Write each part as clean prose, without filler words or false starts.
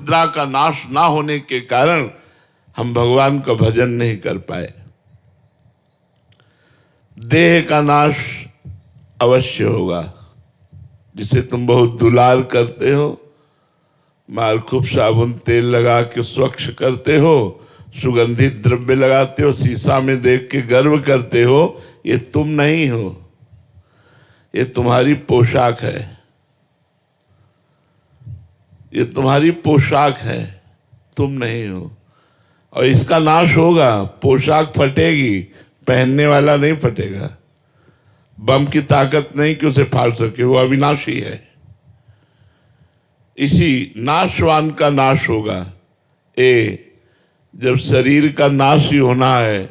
मुद्रा का नाश ना होने के कारण हम भगवान का भजन नहीं कर पाए। देह का नाश अवश्य होगा, जिसे तुम बहुत दुलार करते हो, मार खूब साबुन तेल लगा के स्वच्छ करते हो, सुगंधित द्रव्य लगाते हो, शीशा में देख के गर्व करते हो, ये तुम नहीं हो, ये तुम्हारी पोशाक है, ये तुम्हारी पोशाक है, तुम नहीं हो। और इसका नाश होगा, पोशाक फटेगी, पहनने वाला नहीं फटेगा। बम की ताकत नहीं कि उसे फाड़ सके, वो अविनाशी है। इसी नाशवान का नाश होगा। जब शरीर का नाश ही होना है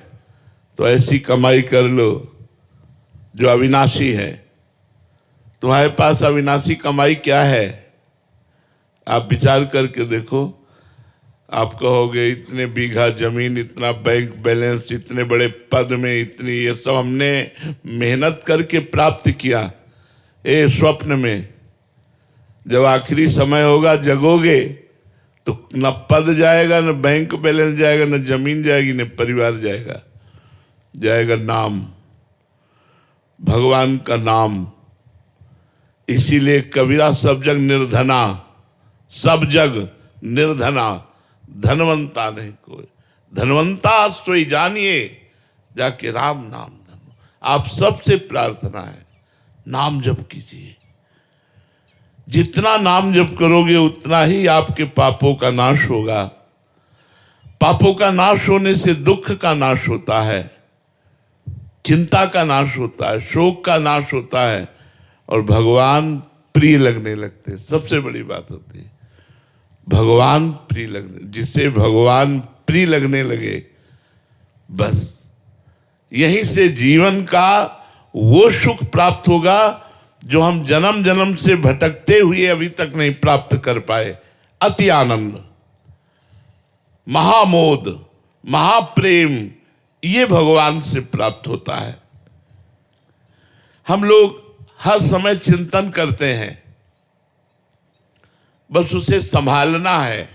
तो ऐसी कमाई कर लो जो अविनाशी है। तुम्हारे पास अविनाशी कमाई क्या है? आप विचार करके देखो। आप कहोगे इतने बीघा जमीन, इतना बैंक बैलेंस, इतने बड़े पद में, इतनी, ये सब हमने मेहनत करके प्राप्त किया। स्वप्न में जब आखिरी समय होगा, जगोगे तो न पद जाएगा, न बैंक बैलेंस जाएगा, न जमीन जाएगी, न परिवार जाएगा, जाएगा नाम, भगवान का नाम। इसीलिए कबीरा सब जग निर्धना, सब जग निर्धना, धनवंता नहीं कोई। धनवंता सोई जानिए, जाके राम नाम धनो। आप सबसे प्रार्थना है, नाम जप कीजिए। जितना नाम जप करोगे उतना ही आपके पापों का नाश होगा। पापों का नाश होने से दुख का नाश होता है, चिंता का नाश होता है, शोक का नाश होता है, और भगवान प्रिय लगने लगते हैं। सबसे बड़ी बात होती है भगवान प्रिय लगने। जिससे भगवान प्रिय लगने लगे, बस यहीं से जीवन का वो सुख प्राप्त होगा जो हम जन्म जन्म से भटकते हुए अभी तक नहीं प्राप्त कर पाए। अति आनंद, महामोद, महाप्रेम, ये भगवान से प्राप्त होता है। हम लोग हर समय चिंतन करते हैं, बस उसे संभालना है।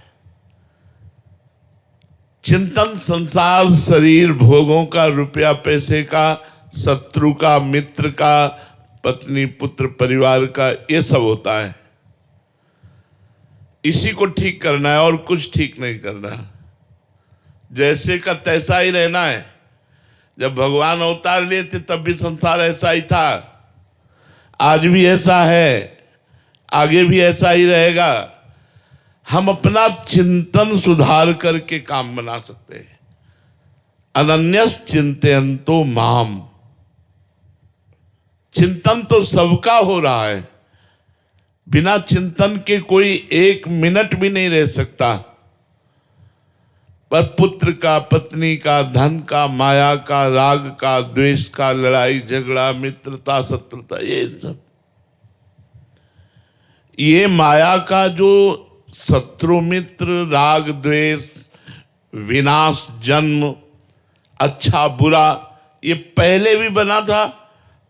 चिंतन संसार, शरीर, भोगों का, रुपया पैसे का, शत्रु का, मित्र का, पत्नी पुत्र परिवार का, ये सब होता है। इसी को ठीक करना है और कुछ ठीक नहीं करना है। जैसे का तैसा ही रहना है। जब भगवान अवतार लिए थे तब भी संसार ऐसा ही था, आज भी ऐसा है, आगे भी ऐसा ही रहेगा। हम अपना चिंतन सुधार करके काम बना सकते हैं। अनन्यस चिंतयन्तो माम। चिंतन तो सबका हो रहा है, बिना चिंतन के कोई एक मिनट भी नहीं रह सकता। पर पुत्र का, पत्नी का, धन का, माया का, राग का, द्वेष का, लड़ाई झगड़ा, मित्रता, शत्रुता, ये माया का जो शत्रु, मित्र, राग, द्वेष, विनाश, जन्म, अच्छा बुरा, ये पहले भी बना था,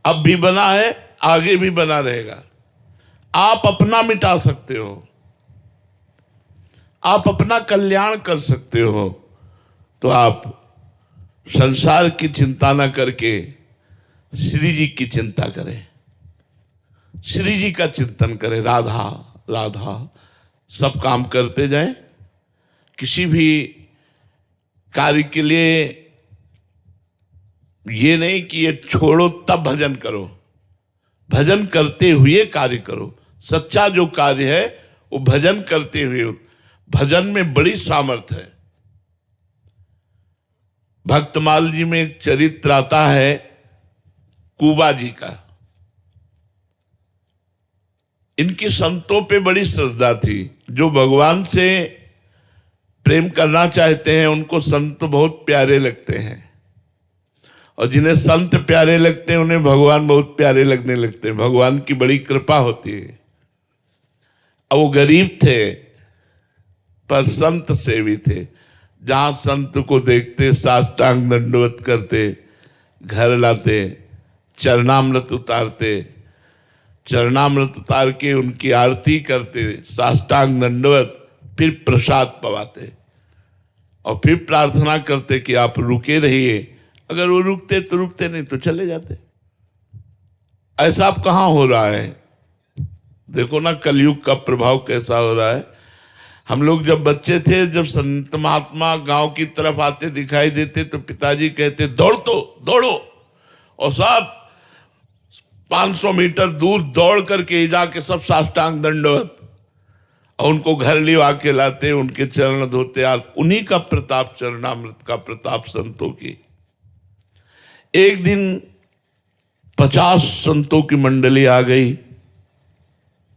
अब भी बना है, आगे भी बना रहेगा। आप अपना मिटा सकते हो, आप अपना कल्याण कर सकते हो। तो आप संसार की चिंता न करके श्री जी की चिंता करें, श्री जी का चिंतन करें। राधा राधा सब काम करते जाएं। किसी भी कार्य के लिए ये नहीं कि ये छोड़ो तब भजन करो, भजन करते हुए कार्य करो। सच्चा जो कार्य है वो भजन करते हुए। भजन में बड़ी सामर्थ्य है। भक्तमाल जी में एक चरित्र आता है कुबा जी का। इनकी संतों पे बड़ी श्रद्धा थी। जो भगवान से प्रेम करना चाहते हैं उनको संत बहुत प्यारे लगते हैं, और जिन्हें संत प्यारे लगते हैं उन्हें भगवान बहुत प्यारे लगने लगते हैं। भगवान की बड़ी कृपा होती है। अब वो गरीब थे पर संत सेवी थे। जहां संत को देखते साष्टांग दंडवत करते, घर लाते, चरणामृत उतारते, चरणामृत उतार के उनकी आरती करते, साष्टांग दंडवत, फिर प्रसाद पवाते और फिर प्रार्थना करते कि आप रुके रहिए। अगर वो रुकते तो रुकते, नहीं तो चले जाते। ऐसा अब कहाँ हो रहा है? देखो ना कलयुग का प्रभाव कैसा हो रहा है। हम लोग जब बच्चे थे, जब संत महात्मा गांव की तरफ आते दिखाई देते तो पिताजी कहते दौड़ो, और सब 500 मीटर दूर दौड़ करके जाके सब साष्टांग दंडवत, और उनको घर लिवा के लाते, उनके चरण धोते। यार उन्हीं का प्रताप, चरणामृत का प्रताप संतों की। एक दिन 50 संतों की मंडली आ गई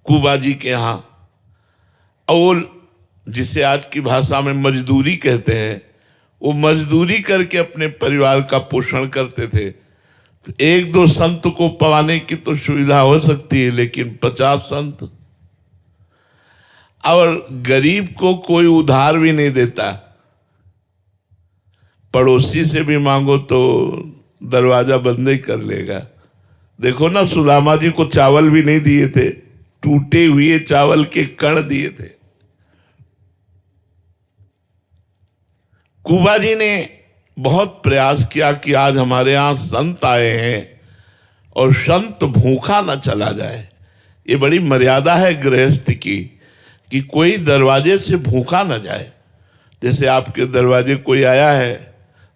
कुबाजी के यहां, और जिसे आज की भाषा में मजदूरी कहते हैं, वो मजदूरी करके अपने परिवार का पोषण करते थे। तो एक दो संत को पवाने की तो सुविधा हो सकती है, लेकिन 50 संत, और गरीब को कोई उधार भी नहीं देता। पड़ोसी से भी मांगो तो दरवाजा बंद ही कर लेगा। देखो ना, सुदामा जी को चावल भी नहीं दिए थे, टूटे हुए चावल के कण दिए थे। कुबा जी ने बहुत प्रयास किया कि आज हमारे यहां संत आए हैं और संत भूखा न चला जाए। ये बड़ी मर्यादा है गृहस्थ की, कि कोई दरवाजे से भूखा न जाए। जैसे आपके दरवाजे कोई आया है,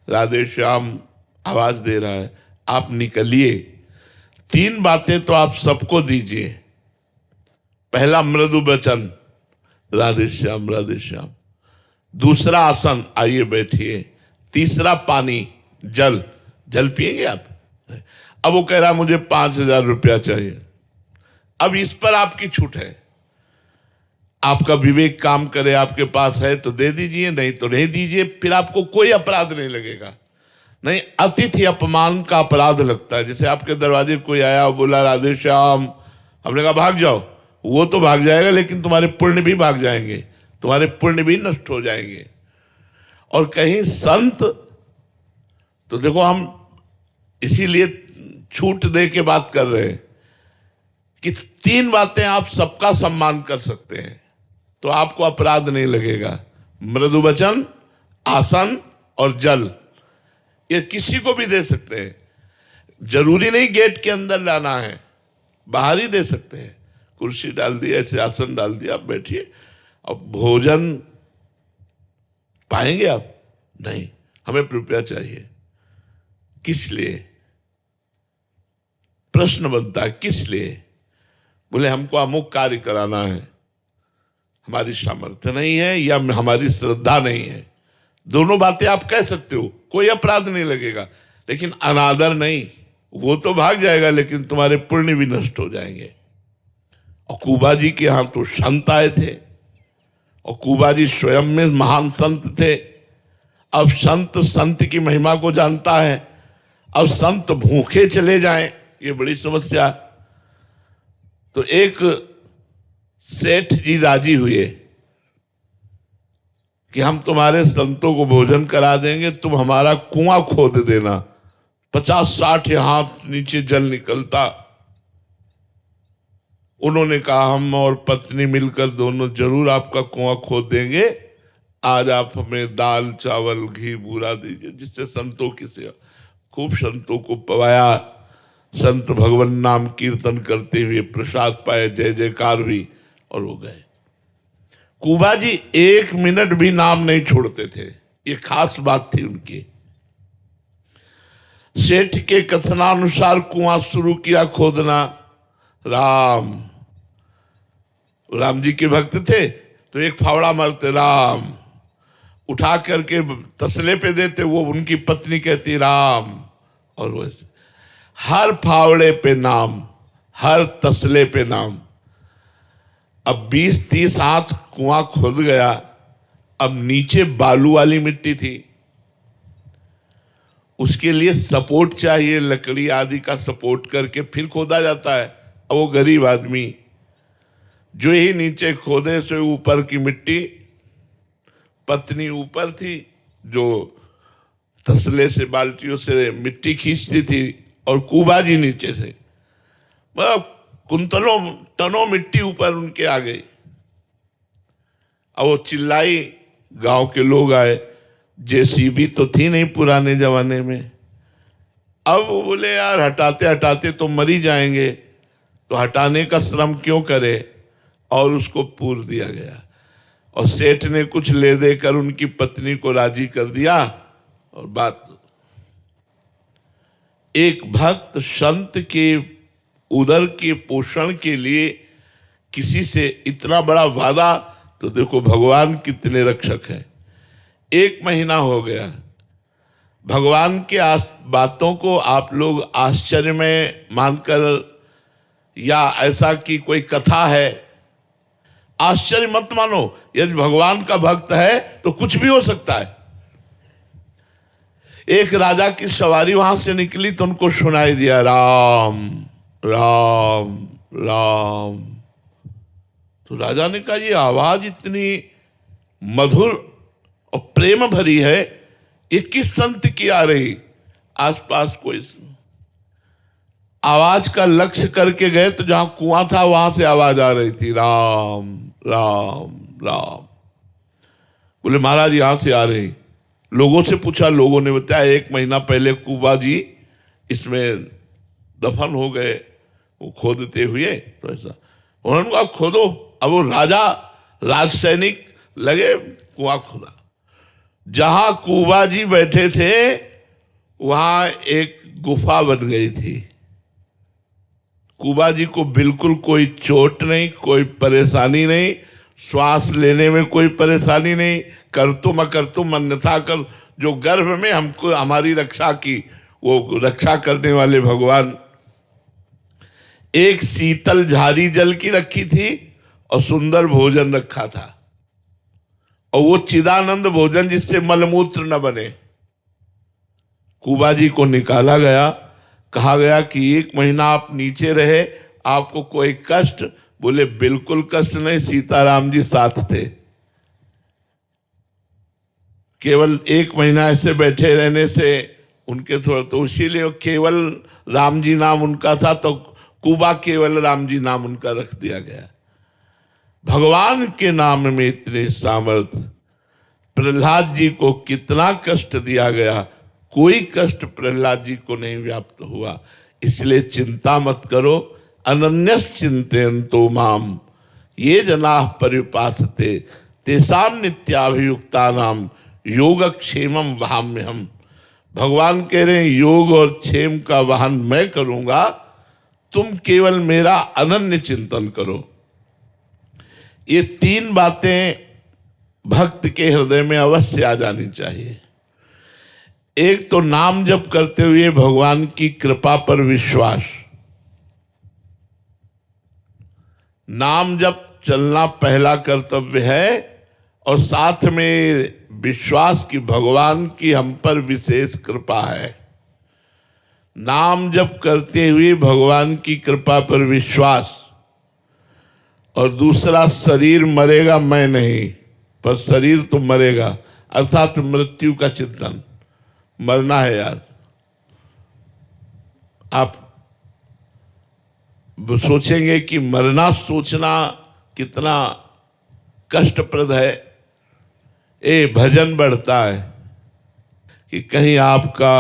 राधे श्याम आवाज दे रहा है, आप निकलिए। 3 बातें तो आप सबको दीजिए। पहला मृदु वचन, राधे श्याम राधे श्याम। दूसरा आसन, आइए बैठिए। तीसरा पानी, जल पिएंगे आप? अब वो कह रहा मुझे 5,000 रुपया चाहिए। अब इस पर आपकी छूट है, आपका विवेक काम करे, आपके पास है तो दे दीजिए, नहीं तो नहीं दीजिए। फिर आपको कोई अपराध नहीं लगेगा। नहीं, अतिथि अपमान का अपराध लगता है। जैसे आपके दरवाजे कोई आया और बोला राधे श्याम, हमने कहा भाग जाओ, वो तो भाग जाएगा, लेकिन तुम्हारे पुण्य भी भाग जाएंगे, तुम्हारे पुण्य भी नष्ट हो जाएंगे। और कहीं संत, तो देखो हम इसीलिए छूट दे के बात कर रहे हैं कि 3 बातें आप सबका सम्मान कर सकते हैं तो आपको अपराध नहीं लगेगा। मृदु वचन, आसन और जल। ये किसी को भी दे सकते हैं, जरूरी नहीं गेट के अंदर लाना है, बाहर ही दे सकते हैं। कुर्सी डाल दी, ऐसे आसन डाल दिया, आप बैठिए। अब भोजन पाएंगे आप? नहीं, हमें रुपया चाहिए। किस लिए? प्रश्न बनता है, किस लिए? बोले हमको अमुक कार्य कराना है, हमारी सामर्थ्य नहीं है या हमारी श्रद्धा नहीं है। दोनों बातें आप कह सकते हो, कोई अपराध नहीं लगेगा। लेकिन अनादर नहीं, वो तो भाग जाएगा, लेकिन तुम्हारे पुण्य भी नष्ट हो जाएंगे। और कुबा जी के यहां तो संत आए थे, और कुबा जी स्वयं में महान संत थे। अब संत की महिमा को जानता है। अब संत भूखे चले जाएं, ये बड़ी समस्या। तो एक सेठ जी राजी हुए कि हम तुम्हारे संतों को भोजन करा देंगे, तुम हमारा कुआं खोद देना। 50-60 हाथ नीचे जल निकलता। उन्होंने कहा हम और पत्नी मिलकर दोनों जरूर आपका कुआं खोद देंगे। आज आप हमें दाल चावल घी बूरा दीजिए, जिससे संतों की सेवा। खूब संतों को पवाया। संत भगवान नाम कीर्तन करते हुए प्रसाद पाए, जय जयकार हुई और वो गए। कुबा जी 1 मिनट भी नाम नहीं छोड़ते थे, ये खास बात थी उनकी। सेठ के कथनानुसार कुआं शुरू किया खोदना। राम जी के भक्त थे तो एक फावड़ा मारते, राम उठा करके तसले पे देते, वो उनकी पत्नी कहती राम। और वैसे हर फावड़े पे नाम, हर तसले पे नाम। अब 20-30 हाथ कुआं खुद गया। अब नीचे बालू वाली मिट्टी थी, उसके लिए सपोर्ट चाहिए, लकड़ी आदि का सपोर्ट करके फिर खोदा जाता है। अब वो गरीब आदमी जो ही नीचे खोदे से ऊपर की मिट्टी, पत्नी ऊपर थी जो तसले से बाल्टियों से मिट्टी खींचती थी, और कुबा जी नीचे से कुंतलों टनों मिट्टी ऊपर उनके आ गई। अब वो चिल्लाई, गांव के लोग आए, जेसीबी तो थी नहीं पुराने जमाने में। अब वो बोले यार हटाते हटाते तो मर ही जाएंगे, तो हटाने का श्रम क्यों करे, और उसको पूर दिया गया। और सेठ ने कुछ ले देकर उनकी पत्नी को राजी कर दिया। और बात, एक भक्त संत के उदर के पोषण के लिए किसी से इतना बड़ा वादा, तो देखो भगवान कितने रक्षक हैं। 1 महीना हो गया, भगवान के बातों को आप लोग आश्चर्य में मानकर, या ऐसा कि कोई कथा है, आश्चर्य मत मानो। यदि भगवान का भक्त है तो कुछ भी हो सकता है। एक राजा की सवारी वहां से निकली तो उनको सुनाई दिया राम राम राम। तो राजा ने कहा ये आवाज इतनी मधुर और प्रेम भरी है, ये किस संत की आ रही। आसपास कोई आवाज का लक्ष्य करके गए तो जहां कुआं था वहां से आवाज आ रही थी, राम राम राम। बोले महाराज यहां से आ रही। लोगों से पूछा, लोगों ने बताया 1 महीना पहले कुबा जी इसमें दफन हो गए, वो खोदते हुए। तो ऐसा उन्होंने कहा खोदो। अब वो राजा राज सैनिक लगे, कुआं खोदा। जहां कुबा जी बैठे थे वहां एक गुफा बन गई थी। कुबा जी को बिल्कुल कोई चोट नहीं, कोई परेशानी नहीं, श्वास लेने में कोई परेशानी नहीं, करतुम अकर्तुम अन्यथा कर, जो गर्भ में हमको हमारी रक्षा की, वो रक्षा करने वाले भगवान। एक शीतल झारी जल की रखी थी और सुंदर भोजन रखा था, और वो चिदानंद भोजन जिससे मलमूत्र न बने। कुबा जी को निकाला गया, कहा गया कि 1 महीना आप नीचे रहे, आपको कोई कष्ट? बोले बिल्कुल कष्ट नहीं, सीताराम जी साथ थे। केवल 1 महीना ऐसे बैठे रहने से उनके थोड़ा, तो इसीलिए केवल राम जी नाम उनका था, तो कुबा केवल राम जी नाम उनका रख दिया गया। भगवान के नाम में इतने सामर्थ्य। प्रहलाद जी को कितना कष्ट दिया गया, कोई कष्ट प्रहलाद जी को नहीं व्याप्त हुआ। इसलिए चिंता मत करो। अनन्यस चिंतयन्तो माम ये जनाः पर्युपासते तेषां नित्याभियुक्तानां योगक्षेमं वहाम्यहम्। भगवान कह रहे हैं योग और क्षेम का वाहन मैं करूंगा, तुम केवल मेरा अनन्य चिंतन करो। ये 3 बातें भक्त के हृदय में अवश्य आ जानी चाहिए। एक तो नाम जप करते हुए भगवान की कृपा पर विश्वास। नाम जप चलना पहला कर्तव्य है, और साथ में विश्वास कि भगवान की हम पर विशेष कृपा है। नाम जप करते हुए भगवान की कृपा पर विश्वास। और दूसरा, शरीर मरेगा मैं नहीं, पर शरीर तो मरेगा, अर्थात मृत्यु का चिंतन। मरना है यार। आप सोचेंगे कि मरना सोचना कितना कष्टप्रद है। भजन बढ़ता है कि कहीं आपका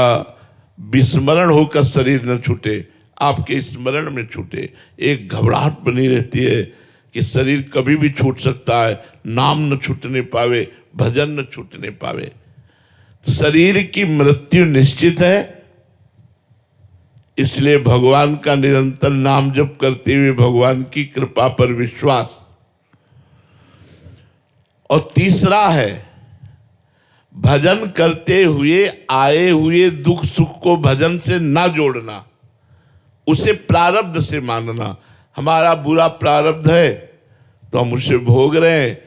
विस्मरण होकर शरीर न छूटे, आपके स्मरण में छूटे। एक घबराहट बनी रहती है कि शरीर कभी भी छूट सकता है, नाम न छूटने पावे, भजन न छूटने पावे। तो शरीर की मृत्यु निश्चित है, इसलिए भगवान का निरंतर नाम जप करते हुए भगवान की कृपा पर विश्वास। और तीसरा है भजन करते हुए आए हुए दुख सुख को भजन से ना जोड़ना, उसे प्रारब्ध से मानना। हमारा बुरा प्रारब्ध है तो हम उसे भोग रहे हैं,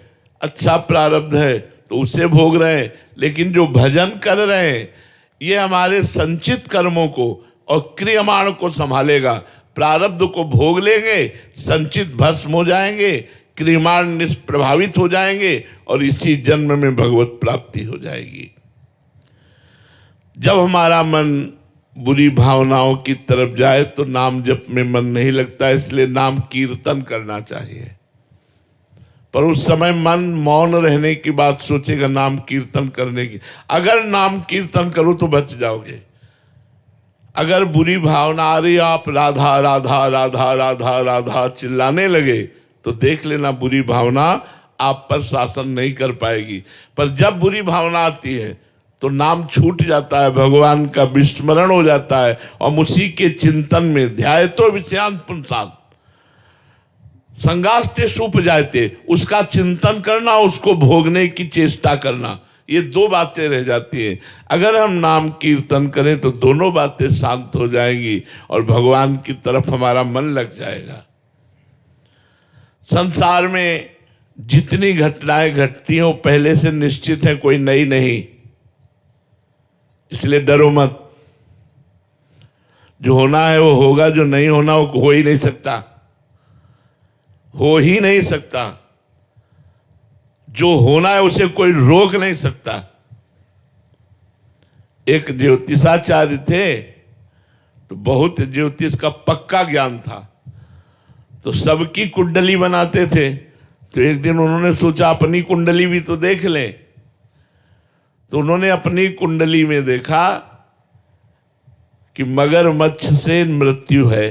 अच्छा प्रारब्ध है तो उसे भोग रहे हैं। लेकिन जो भजन कर रहे हैं ये हमारे संचित कर्मों को और क्रियमाण को संभालेगा। प्रारब्ध को भोग लेंगे, संचित भस्म हो जाएंगे, क्रियमाण निष्प्रभावित हो जाएंगे, और इसी जन्म में भगवत प्राप्ति हो जाएगी। जब हमारा मन बुरी भावनाओं की तरफ जाए तो नाम जप में मन नहीं लगता, इसलिए नाम कीर्तन करना चाहिए। पर उस समय मन मौन रहने की बात सोचेगा, नाम कीर्तन करने की। अगर नाम कीर्तन करो तो बच जाओगे। अगर बुरी भावना आ रही, आप राधा राधा राधा राधा राधा चिल्लाने लगे, तो देख लेना बुरी भावना आप पर शासन नहीं कर पाएगी। पर जब बुरी भावना आती है तो नाम छूट जाता है, भगवान का विस्मरण हो जाता है, और उसी के चिंतन में ध्यायतो विषयान् पुंसान् संगास्ते सुपजायते, उसका चिंतन करना, उसको भोगने की चेष्टा करना, ये दो बातें रह जाती हैं। अगर हम नाम कीर्तन करें तो दोनों बातें शांत हो जाएंगी और भगवान की तरफ हमारा मन लग जाएगा। संसार में जितनी घटनाएं घटती हैं वो पहले से निश्चित है, कोई नई नहीं, इसलिए डरो मत। जो होना है वो होगा, जो नहीं होना वो हो ही नहीं सकता, हो ही नहीं सकता। जो होना है उसे कोई रोक नहीं सकता। एक ज्योतिषाचार्य थे, तो बहुत ज्योतिष का पक्का ज्ञान था, तो सबकी कुंडली बनाते थे। तो एक दिन उन्होंने सोचा अपनी कुंडली भी तो देख लें। तो उन्होंने अपनी कुंडली में देखा कि मगरमच्छ से मृत्यु है।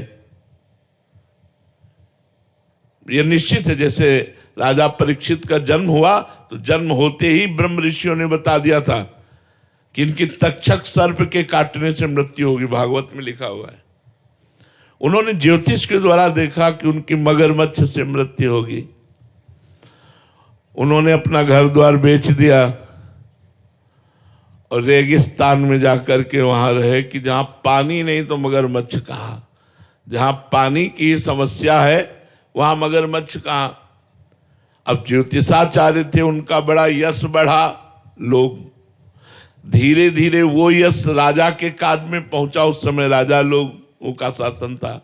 यह निश्चित है। जैसे राजा परीक्षित का जन्म हुआ तो जन्म होते ही ब्रह्म ऋषियों ने बता दिया था कि इनकी तक्षक सर्प के काटने से मृत्यु होगी, भागवत में लिखा हुआ है। उन्होंने ज्योतिष के द्वारा देखा कि उनकी मगरमच्छ से मृत्यु होगी। उन्होंने अपना घर द्वार बेच दिया और रेगिस्तान में जाकर के वहां रहे कि जहां पानी नहीं तो मगरमच्छ कहां, जहां पानी की समस्या है वहां मगरमच्छ कहां। अब ज्योतिषाचार्य थे, उनका बड़ा यश बढ़ा, लोग धीरे धीरे वो यश राजा के काज में पहुंचा। उस समय राजा लोगों का शासन था।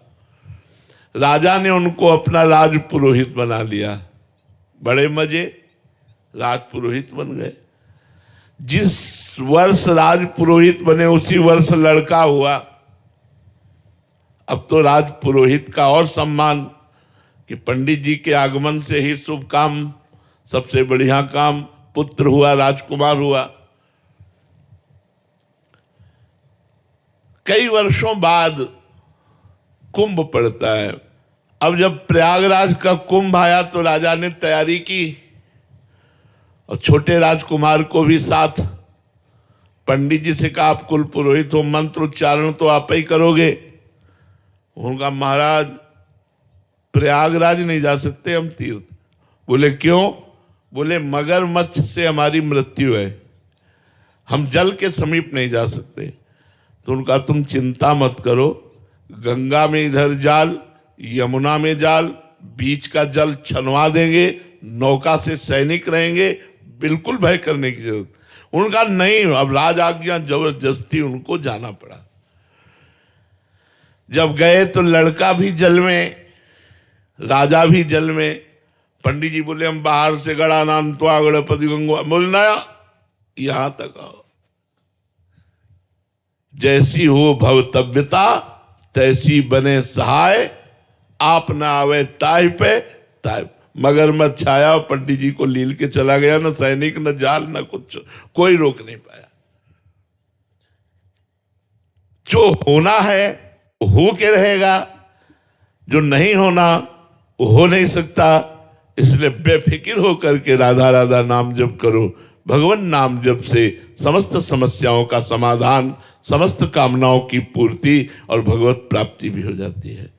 राजा ने उनको अपना राज पुरोहित बना लिया। बड़े मजे, राज पुरोहित बन गए। जिस वर्ष राज पुरोहित बने उसी वर्ष लड़का हुआ। अब तो राज पुरोहित का और सम्मान कि पंडित जी के आगमन से ही शुभ काम, सबसे बढ़िया काम, पुत्र हुआ, राजकुमार हुआ। कई वर्षों बाद कुंभ पड़ता है। अब जब प्रयागराज का कुंभ आया तो राजा ने तैयारी की और छोटे राजकुमार को भी साथ, पंडित जी से कहा आप कुल पुरोहित हो, मंत्र उच्चारण तो आप ही करोगे। उनका महाराज प्रयागराज नहीं जा सकते हम तीर्थ। बोले क्यों? बोले मगरमच्छ से हमारी मृत्यु है, हम जल के समीप नहीं जा सकते। तो उनका तुम चिंता मत करो, गंगा में इधर जाल, यमुना में जाल, बीच का जल छनवा देंगे, नौका से सैनिक रहेंगे, बिल्कुल भय करने की जरूरत। उनका नहीं, अब राज आज्ञा, जबरदस्ती उनको जाना पड़ा। जब गए तो लड़का भी जल में, राजा भी जल में। पंडित जी बोले हम बाहर से गड़ा नाम तो गणपति गंगवा, बोलना यहां तक आओ। जैसी हो भवतव्यता तैसी बने सहाय, आप ना आवे ताय पे ताय। मगरमच्छ आया, पंडित जी को लील के चला गया, न सैनिक न जाल न कुछ, कोई रोक नहीं पाया। जो होना है हो के रहेगा, जो नहीं होना वो हो नहीं सकता। इसलिए बेफिक्र होकर के राधा राधा नाम जप करो। भगवान नाम जप से समस्त समस्याओं का समाधान, समस्त कामनाओं की पूर्ति और भगवत प्राप्ति भी हो जाती है।